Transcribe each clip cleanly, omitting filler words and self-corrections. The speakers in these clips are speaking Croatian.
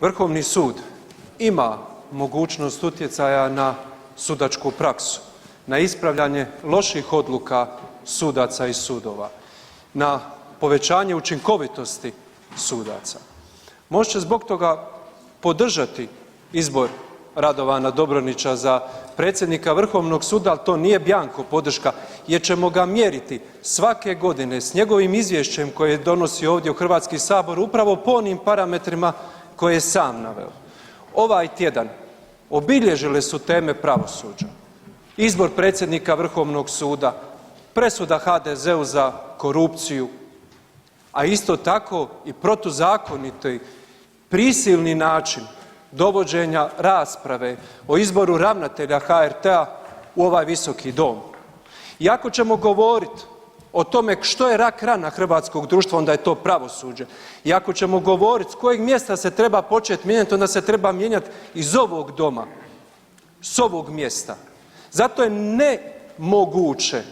Vrhovni sud ima mogućnost utjecaja na sudačku praksu, na ispravljanje loših odluka sudaca i sudova, na povećanje učinkovitosti sudaca. Most će zbog toga podržati izbor Radovana Dobronića za predsjednika Vrhovnog suda, ali to nije bjanko podrška jer ćemo ga mjeriti svake godine s njegovim izvješćem koje donosi ovdje u Hrvatski sabor upravo po onim parametrima koje je sam naveo. Ovaj tjedan obilježile su teme pravosuđa, izbor predsjednika Vrhovnog suda, presuda HDZ-u za korupciju, a isto tako i protuzakoniti prisilni način dovođenja rasprave o izboru ravnatelja HRT-a u ovaj Visoki dom. I ako ćemo govoriti o tome što je rak rana hrvatskog društva, onda je to pravosuđe. I ako ćemo govoriti s kojeg mjesta se treba početi mijenjati, onda se treba mijenjati iz ovog doma, s ovog mjesta. Zato je nemoguće,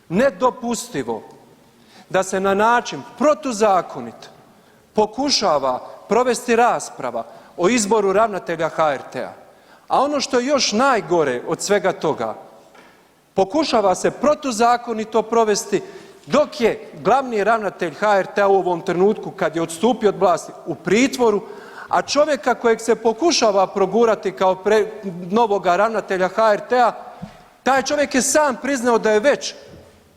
nedopustivo da se na način protuzakonit pokušava provesti rasprava o izboru ravnatelja HRT-a. A ono što je još najgore od svega toga, pokušava se protuzakonito provesti dok je glavni ravnatelj HRT-a u ovom trenutku kad je odstupio od vlasti u pritvoru, a čovjeka kojeg se pokušava progurati kao novoga ravnatelja HRT-a, taj čovjek je sam priznao da je već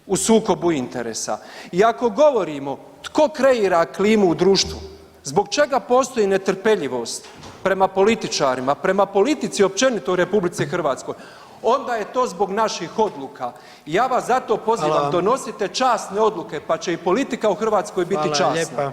u sukobu interesa. I ako govorimo tko kreira klimu u društvu, zbog čega postoji netrpeljivost prema političarima, prema politici općenito u RH, onda je to zbog naših odluka. I ja vas zato pozivam, donosite časne odluke pa će i politika u Hrvatskoj biti časna.